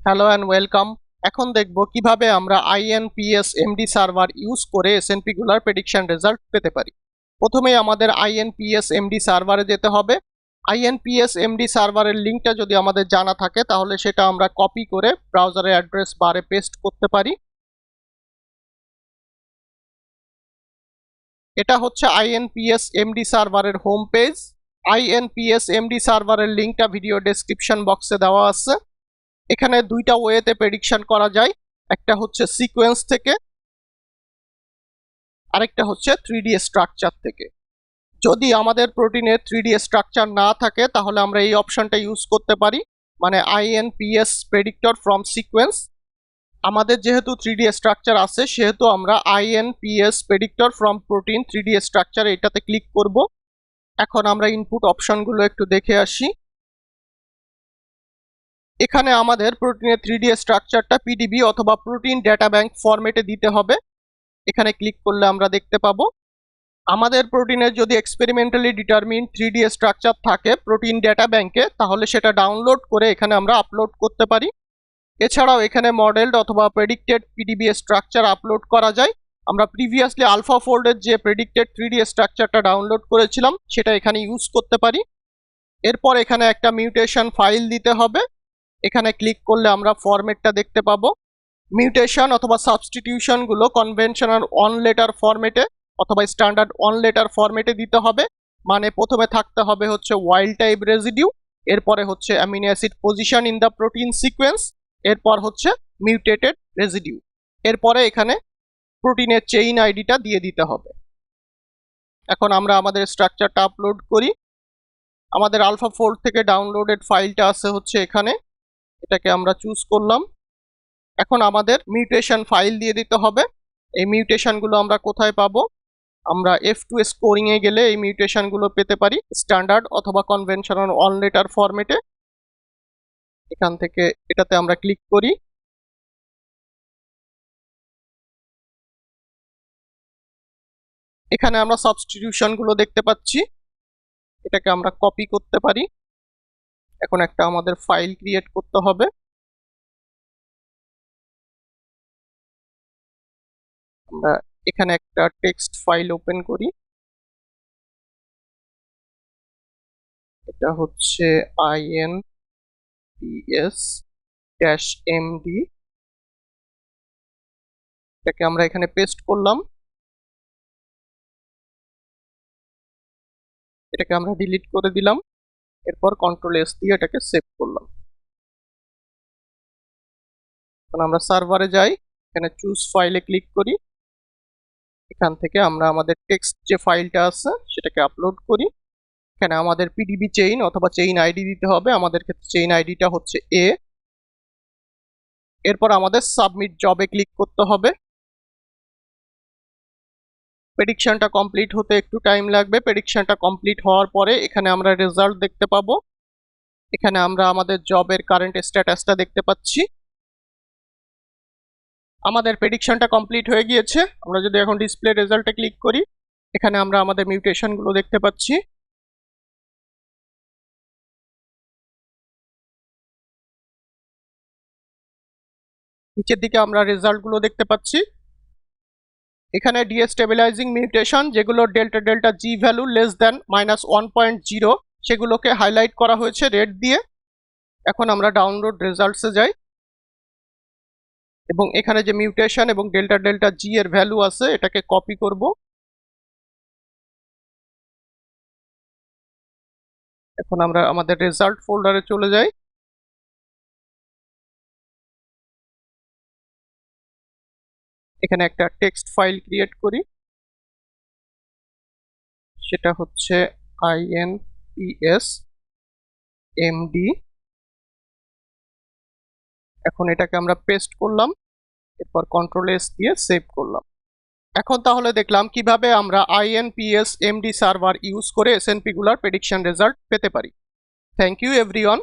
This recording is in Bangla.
Hello and welcome. এখন দেখব কিভাবে আমরা INPS-MD সার্ভার ইউজ করে SNP গুলার প্রেডিকশন রেজাল্ট পেতে পারি। প্রথমেই আমাদের INPS-MD সার্ভারে যেতে হবে। INPS-MD সার্ভারের লিঙ্কটা যদি আমাদের জানা থাকে তাহলে সেটা আমরা কপি করে ব্রাউজারের অ্যাড্রেস বারে পেস্ট করতে পারি। এটা হচ্ছে INPS-MD সার্ভারের হোম পেজ। INPS-MD সার্ভারের লিঙ্কটা ভিডিও ডেসক্রিপশন বক্সে দেওয়া আছে। এখানে দুইটা ওয়েতে প্রেডিকশন করা যায়, একটা হচ্ছে সিকোয়েন্স থেকে, আরেকটা হচ্ছে 3D স্ট্রাকচার থেকে। যদি আমাদের প্রোটিনের 3D স্ট্রাকচার না থাকে তাহলে আমরা এই অপশনটা ইউজ করতে পারি, মানে INPS প্রেডিক্টর ফ্রম সিকোয়েন্স। আমাদের যেহেতু 3D স্ট্রাকচার আছে সেহেতু আমরা INPS predictor from protein 3D structure এটাতে ক্লিক করব। এখন আমরা ইনপুট অপশনগুলো একটু দেখে আসি। এখানে আমাদের প্রোটিনের 3D স্ট্রাকচারটা PDB অথবা প্রোটিন ডেটা ব্যাংক ফরম্যাটে দিতে হবে। এখানে ক্লিক করলে আমরা দেখতে পাবো আমাদের প্রোটিনের যদি এক্সপেরিমেন্টালি ডিটারমিন 3D স্ট্রাকচার থাকে প্রোটিন ডেটা ব্যাংকে তাহলে সেটা ডাউনলোড করে এখানে আমরা আপলোড করতে পারি। এছাড়াও এখানে মডেলড অথবা প্রেডিক্টেড PDB স্ট্রাকচার আপলোড করা যায়। আমরা প্রিভিয়াসলি আলফা ফোল্ডের যে প্রেডিক্টেড 3D স্ট্রাকচারটা ডাউনলোড করেছিলাম সেটা এখানে ইউজ করতে পারি। এরপর এখানে একটা মিউটেশন ফাইল দিতে হবে। এখানে ক্লিক করলে আমরা ফরম্যাটটা দেখতে পাবো। মিউটেশন অথবা সাবস্টিটিউশন গুলো কনভেনশনাল অন লেটার ফরম্যাটে অথবা স্ট্যান্ডার্ড অন লেটার ফরম্যাটে দিতে হবে। মানে প্রথমে থাকতে হবে হচ্ছে ওয়াইল্ড টাইপ রেসিডিউ, এরপরে হচ্ছে amino acid position in the protein sequence, এরপর হচ্ছে মিউটেটেড রেসিডিউ, এরপরে এখানে প্রোটিনের চেইন আইডিটা দিয়ে দিতে হবে। এখন আমরা আমাদের স্ট্রাকচারটা আপলোড করি। আমাদের আলফা ফোল্ড থেকে ডাউনলোডেড ফাইলটা আছে হচ্ছে এখানে, এটাকে আমরা চুজ করলাম। এখন আমাদের মিউটেশন ফাইল দিয়ে দিতে হবে। এই মিউটেশনগুলো আমরা কোথায় পাবো? আমরা F2 স্কোরিং এ গেলে এই মিউটেশনগুলো পেতে পারি স্ট্যান্ডার্ড অথবা কনভেনশনাল অন লেটার ফরম্যাটে। এখান থেকে এটাতে আমরা ক্লিক করি। এখানে আমরা সাবস্টিটিউশনগুলো দেখতে পাচ্ছি, এটাকে আমরা কপি করতে পারি। এখন একটা আমাদের ফাইল ক্রিয়েট করতে হবে। আমরা এখানে একটা টেক্সট ফাইল ওপেন করি। এটা হচ্ছে INPS-MD, এটাকে আমরা এখানে পেস্ট করলাম। এটাকে আমরা ডিলিট করে দিলাম। এরপর কন্ট্রোল-S দিয়ে এটাকে সেভ করলাম। এখন আমরা সার্ভারে যাই, এখানে চুজ ফাইলে ক্লিক করি। এখান থেকে আমরা আমাদের টেক্সট যে ফাইলটা আছে সেটাকে আপলোড করি। এখানে আমাদের PDB চেইন অথবা চেইন আইডি দিতে হবে। আমাদের ক্ষেত্রে চেইন আইডিটা হচ্ছে A। এরপর আমাদের সাবমিট জবে ক্লিক করতে হবে। প্রেডিকশনটা কমপ্লিট হতে একটু টাইম লাগবে। প্রেডিকশনটা কমপ্লিট হওয়ার পরে এখানে আমরা রেজাল্ট দেখতে পাবো। এখানে আমরা আমাদের জবের কারেন্ট স্ট্যাটাসটা দেখতে পাচ্ছি। আমাদের প্রেডিকশনটা কমপ্লিট হয়ে গিয়েছে। আমরা যদি এখন ডিসপ্লে রেজাল্টে ক্লিক করি এখানে আমরা আমাদের মিউটেশনগুলো দেখতে পাচ্ছি। নিচের দিকে আমরা রেজাল্টগুলো দেখতে পাচ্ছি। এখানে ডিস্টেবিলাইজিং মিউটেশন যেগুলো ডেল্টা ডেল্টা জি ভ্যালু লেস দ্যান -1.0 সেগুলোকে হাইলাইট করা হয়েছে রেড দিয়ে। এখন আমরা ডাউনলোড রেজাল্টসে যাই এবং এখানে যে মিউটেশন এবং ডেল্টা ডেল্টা জি এর ভ্যালু আছে এটাকে কপি করব। এখন আমরা আমাদের রেজাল্ট ফোল্ডারে চলে যাই। এখানে একটা টেক্সট ফাইল ক্রিয়েট করি, সেটা হচ্ছে INPS-MD। এখন এটাকে আমরা পেস্ট করলাম, এরপর কন্ট্রোল-S দিয়ে সেভ করলাম। এখন তাহলে দেখলাম কিভাবে আমরা INPS-MD সার্ভার ইউজ করে SNP গুলার প্রেডিকশন রেজাল্ট পেতে পারি। Thank you everyone.